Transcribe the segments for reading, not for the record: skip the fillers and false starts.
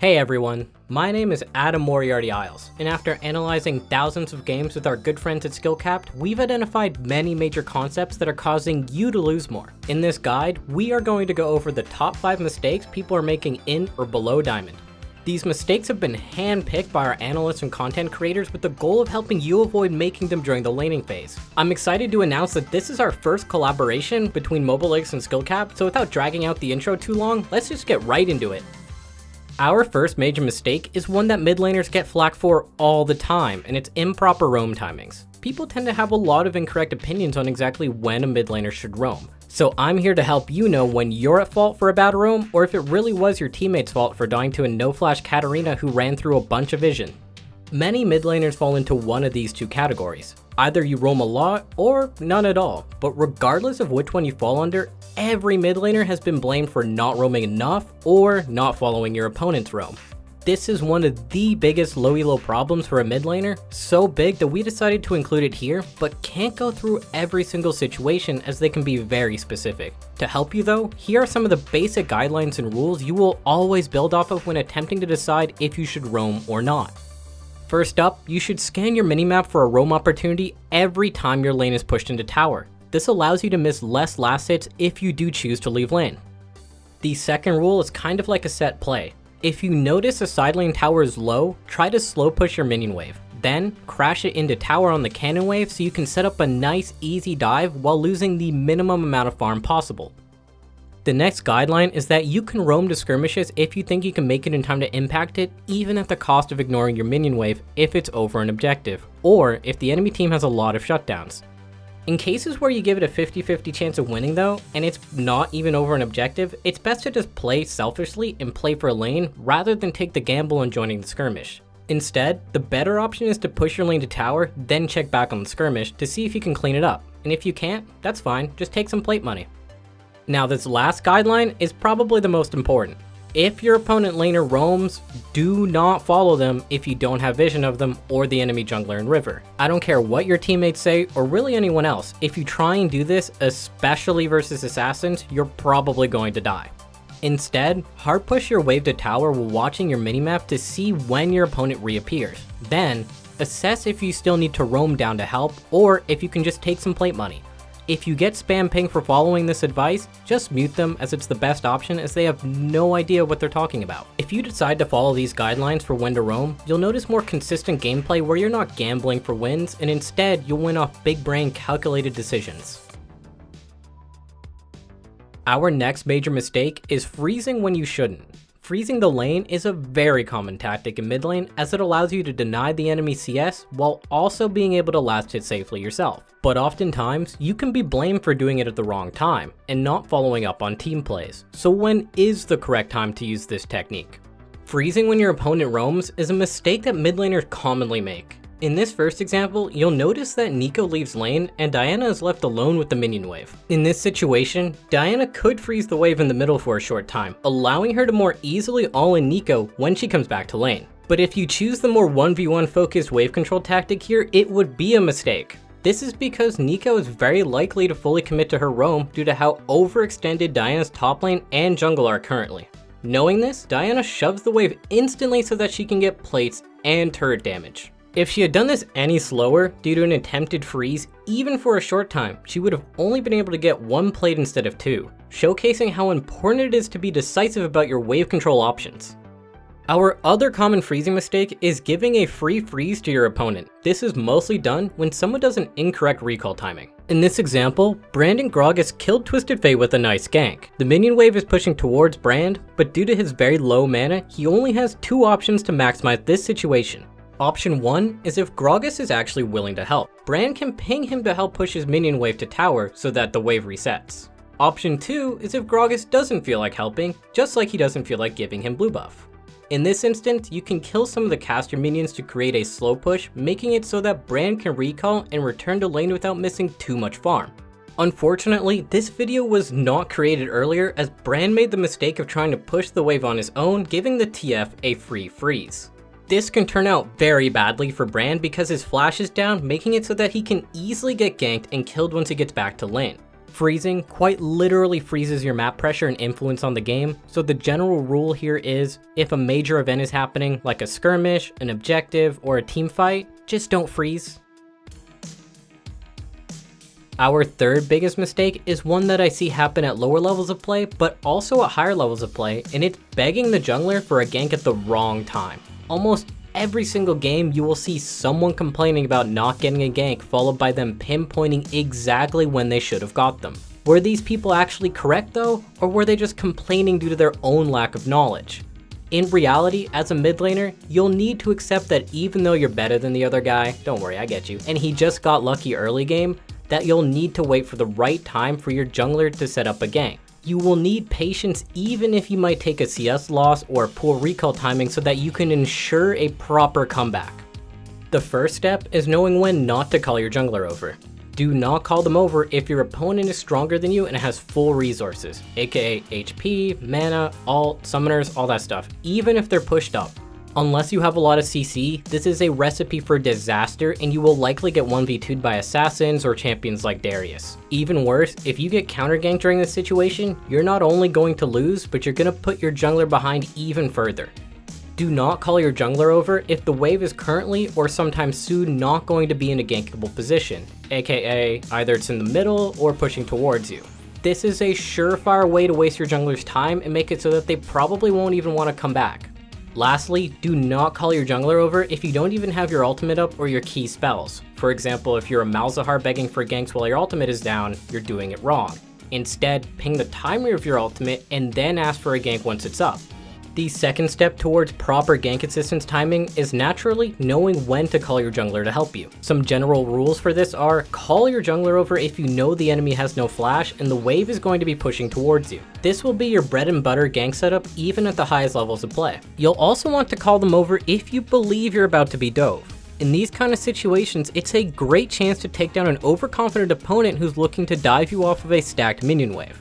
Hey everyone, my name is Adam Moriarty Isles, and after analyzing thousands of games with our good friends at SkillCapped, we've identified many major concepts that are causing you to lose more. In this guide, we are going to go over the top 5 mistakes people are making in or below Diamond. These mistakes have been hand-picked by our analysts and content creators with the goal of helping you avoid making them during the laning phase. I'm excited to announce that this is our first collaboration between MobileX and SkillCapped, so without dragging out the intro too long, let's just get right into it. Our first major mistake is one that mid laners get flack for all the time, and it's improper roam timings. People tend to have a lot of incorrect opinions on exactly when a mid laner should roam. So I'm here to help you know when you're at fault for a bad roam, or if it really was your teammate's fault for dying to a no-flash Katarina who ran through a bunch of vision. Many mid laners fall into one of these two categories. Either you roam a lot, or none at all. But regardless of which one you fall under, every mid laner has been blamed for not roaming enough, or not following your opponent's roam. This is one of the biggest low elo problems for a mid laner, so big that we decided to include it here, but can't go through every single situation as they can be very specific. To help you though, here are some of the basic guidelines and rules you will always build off of when attempting to decide if you should roam or not. First up, you should scan your minimap for a roam opportunity every time your lane is pushed into tower. This allows you to miss less last hits if you do choose to leave lane. The second rule is kind of like a set play. If you notice a side lane tower is low, try to slow push your minion wave. Then, crash it into tower on the cannon wave so you can set up a nice easy dive while losing the minimum amount of farm possible. The next guideline is that you can roam to skirmishes if you think you can make it in time to impact it, even at the cost of ignoring your minion wave if it's over an objective, or if the enemy team has a lot of shutdowns. In cases where you give it a 50-50 chance of winning though, and it's not even over an objective, it's best to just play selfishly and play for a lane rather than take the gamble on joining the skirmish. Instead, the better option is to push your lane to tower, then check back on the skirmish to see if you can clean it up. And if you can't, that's fine, just take some plate money. Now this last guideline is probably the most important. If your opponent laner roams, do not follow them if you don't have vision of them or the enemy jungler and river. I don't care what your teammates say or really anyone else, if you try and do this, especially versus assassins, you're probably going to die. Instead, hard push your wave to tower while watching your minimap to see when your opponent reappears. Then, assess if you still need to roam down to help or if you can just take some plate money. If you get spam ping for following this advice, just mute them as it's the best option as they have no idea what they're talking about. If you decide to follow these guidelines for when to roam, you'll notice more consistent gameplay where you're not gambling for wins and instead you'll win off big brain calculated decisions. Our next major mistake is freezing when you shouldn't. Freezing the lane is a very common tactic in mid lane as it allows you to deny the enemy CS while also being able to last hit safely yourself. But oftentimes, you can be blamed for doing it at the wrong time and not following up on team plays. So when is the correct time to use this technique? Freezing when your opponent roams is a mistake that mid laners commonly make. In this first example, you'll notice that Nico leaves lane and Diana is left alone with the minion wave. In this situation, Diana could freeze the wave in the middle for a short time, allowing her to more easily all-in Nico when she comes back to lane. But if you choose the more 1v1 focused wave control tactic here, it would be a mistake. This is because Nico is very likely to fully commit to her roam due to how overextended Diana's top lane and jungle are currently. Knowing this, Diana shoves the wave instantly so that she can get plates and turret damage. If she had done this any slower, due to an attempted freeze, even for a short time, she would have only been able to get 1 plate instead of 2, showcasing how important it is to be decisive about your wave control options. Our other common freezing mistake is giving a free freeze to your opponent. This is mostly done when someone does an incorrect recall timing. In this example, Brand Gragas killed Twisted Fate with a nice gank. The minion wave is pushing towards Brand, but due to his very low mana, he only has 2 options to maximize this situation. Option 1 is if Gragas is actually willing to help. Brand can ping him to help push his minion wave to tower so that the wave resets. Option 2 is if Gragas doesn't feel like helping, just like he doesn't feel like giving him blue buff. In this instance, you can kill some of the caster minions to create a slow push, making it so that Brand can recall and return to lane without missing too much farm. Unfortunately, this video was not created earlier as Brand made the mistake of trying to push the wave on his own, giving the TF a free freeze. This can turn out very badly for Brand because his flash is down, making it so that he can easily get ganked and killed once he gets back to lane. Freezing quite literally freezes your map pressure and influence on the game, so the general rule here is, if a major event is happening, like a skirmish, an objective, or a team fight, just don't freeze. Our third biggest mistake is one that I see happen at lower levels of play, but also at higher levels of play, and it's begging the jungler for a gank at the wrong time. Almost every single game, you will see someone complaining about not getting a gank, followed by them pinpointing exactly when they should have got them. Were these people actually correct though, or were they just complaining due to their own lack of knowledge? In reality, as a mid laner, you'll need to accept that even though you're better than the other guy, don't worry, I get you, and he just got lucky early game, that you'll need to wait for the right time for your jungler to set up a gank. You will need patience even if you might take a CS loss or poor recall timing so that you can ensure a proper comeback. The first step is knowing when not to call your jungler over. Do not call them over if your opponent is stronger than you and has full resources, aka HP, mana, ult, summoners, all that stuff, even if they're pushed up. Unless you have a lot of CC, this is a recipe for disaster and you will likely get 1v2'd by assassins or champions like Darius. Even worse, if you get counter ganked during this situation, you're not only going to lose, but you're going to put your jungler behind even further. Do not call your jungler over if the wave is currently or sometime soon not going to be in a gankable position, aka either it's in the middle or pushing towards you. This is a surefire way to waste your jungler's time and make it so that they probably won't even want to come back. Lastly, do not call your jungler over if you don't even have your ultimate up or your key spells. For example, if you're a Malzahar begging for ganks while your ultimate is down, you're doing it wrong. Instead, ping the timer of your ultimate and then ask for a gank once it's up. The second step towards proper gank assistance timing is naturally knowing when to call your jungler to help you. Some general rules for this are, call your jungler over if you know the enemy has no flash and the wave is going to be pushing towards you. This will be your bread and butter gank setup even at the highest levels of play. You'll also want to call them over if you believe you're about to be dove. In these kind of situations, it's a great chance to take down an overconfident opponent who's looking to dive you off of a stacked minion wave.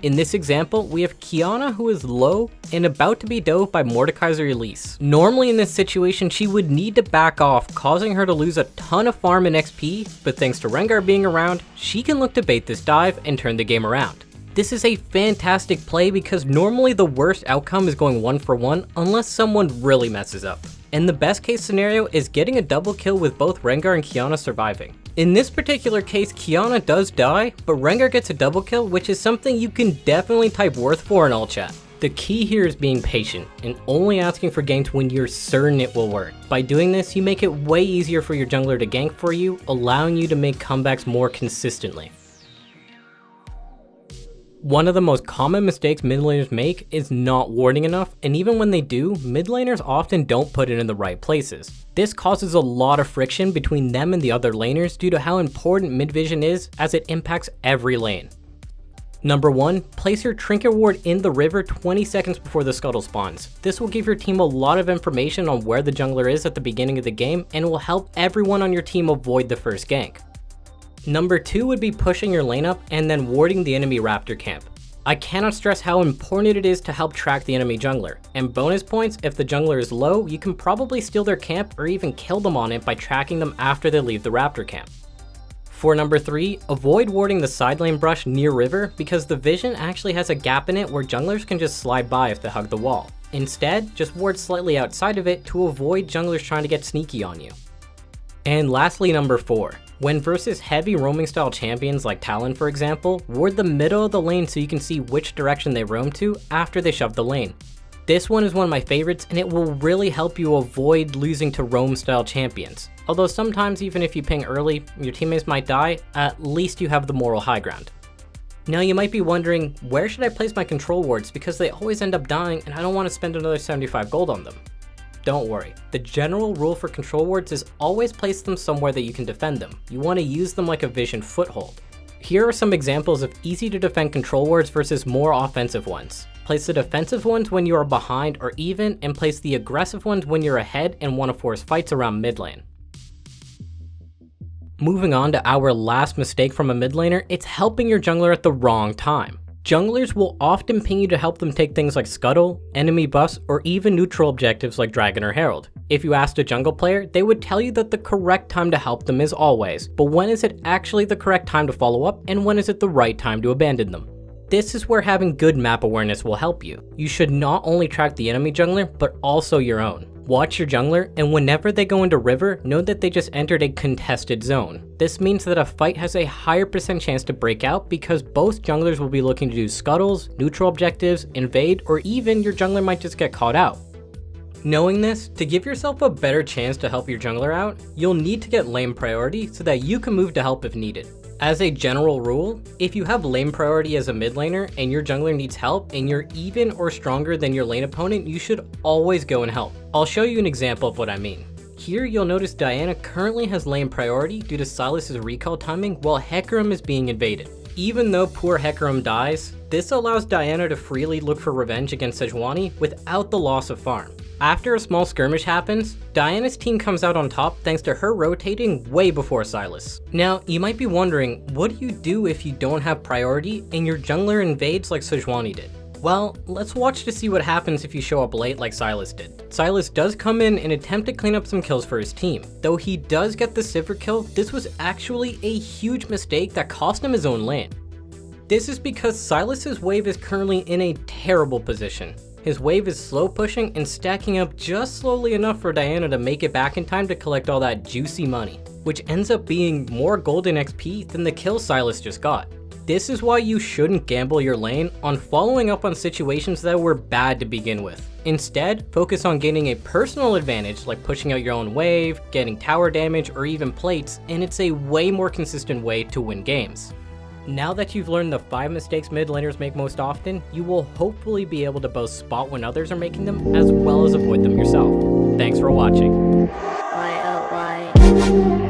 In this example, we have Qiyana who is low and about to be dove by Mordekaiser Elise. Normally in this situation, she would need to back off, causing her to lose a ton of farm and XP, but thanks to Rengar being around, she can look to bait this dive and turn the game around. This is a fantastic play because normally the worst outcome is going 1-for-1 unless someone really messes up. And the best case scenario is getting a double kill with both Rengar and Qiyana surviving. In this particular case, Qiyana does die, but Rengar gets a double kill, which is something you can definitely type worth for in all chat. The key here is being patient and only asking for ganks when you're certain it will work. By doing this, you make it way easier for your jungler to gank for you, allowing you to make comebacks more consistently. One of the most common mistakes mid laners make is not warding enough, and even when they do, mid laners often don't put it in the right places. This causes a lot of friction between them and the other laners due to how important mid vision is as it impacts every lane. Number 1, place your trinket ward in the river 20 seconds before the scuttle spawns. This will give your team a lot of information on where the jungler is at the beginning of the game and will help everyone on your team avoid the first gank. Number 2 would be pushing your lane up and then warding the enemy raptor camp. I cannot stress how important it is to help track the enemy jungler, and bonus points if the jungler is low, you can probably steal their camp or even kill them on it by tracking them after they leave the raptor camp. For number 3, avoid warding the side lane brush near river because the vision actually has a gap in it where junglers can just slide by if they hug the wall. Instead, just ward slightly outside of it to avoid junglers trying to get sneaky on you. And lastly, number 4. When versus heavy roaming style champions like Talon for example, ward the middle of the lane so you can see which direction they roam to after they shove the lane. This one is one of my favorites and it will really help you avoid losing to roam style champions. Although sometimes even if you ping early, your teammates might die, at least you have the moral high ground. Now you might be wondering, where should I place my control wards because they always end up dying and I don't want to spend another 75 gold on them. Don't worry, the general rule for control wards is always place them somewhere that you can defend them. You want to use them like a vision foothold. Here are some examples of easy to defend control wards versus more offensive ones. Place the defensive ones when you are behind or even, and place the aggressive ones when you're ahead and want to force fights around mid lane. Moving on to our last mistake from a mid laner, it's helping your jungler at the wrong time. Junglers will often ping you to help them take things like scuttle, enemy buffs, or even neutral objectives like Dragon or Herald. If you asked a jungle player, they would tell you that the correct time to help them is always, but when is it actually the correct time to follow up, and when is it the right time to abandon them? This is where having good map awareness will help you. You should not only track the enemy jungler, but also your own. Watch your jungler, and whenever they go into river, know that they just entered a contested zone. This means that a fight has a higher % chance to break out because both junglers will be looking to do scuttles, neutral objectives, invade, or even your jungler might just get caught out. Knowing this, to give yourself a better chance to help your jungler out, you'll need to get lane priority so that you can move to help if needed. As a general rule, if you have lane priority as a mid laner and your jungler needs help and you're even or stronger than your lane opponent, you should always go and help. I'll show you an example of what I mean. Here you'll notice Diana currently has lane priority due to Sylas's recall timing while Hecarim is being invaded. Even though poor Hecarim dies, this allows Diana to freely look for revenge against Sejuani without the loss of farm. After a small skirmish happens, Diana's team comes out on top thanks to her rotating way before Sylas. Now, you might be wondering, what do you do if you don't have priority and your jungler invades like Sejuani did? Well, let's watch to see what happens if you show up late like Sylas did. Sylas does come in and attempt to clean up some kills for his team. Though he does get the Sivir kill, this was actually a huge mistake that cost him his own lane. This is because Sylas's wave is currently in a terrible position. His wave is slow pushing and stacking up just slowly enough for Diana to make it back in time to collect all that juicy money, which ends up being more golden XP than the kill Sylas just got. This is why you shouldn't gamble your lane on following up on situations that were bad to begin with. Instead, focus on gaining a personal advantage like pushing out your own wave, getting tower damage, or even plates, and it's a way more consistent way to win games. Now that you've learned the 5 mistakes mid laners make most often, you will hopefully be able to both spot when others are making them as well as avoid them yourself. Thanks for watching. Why, oh, why?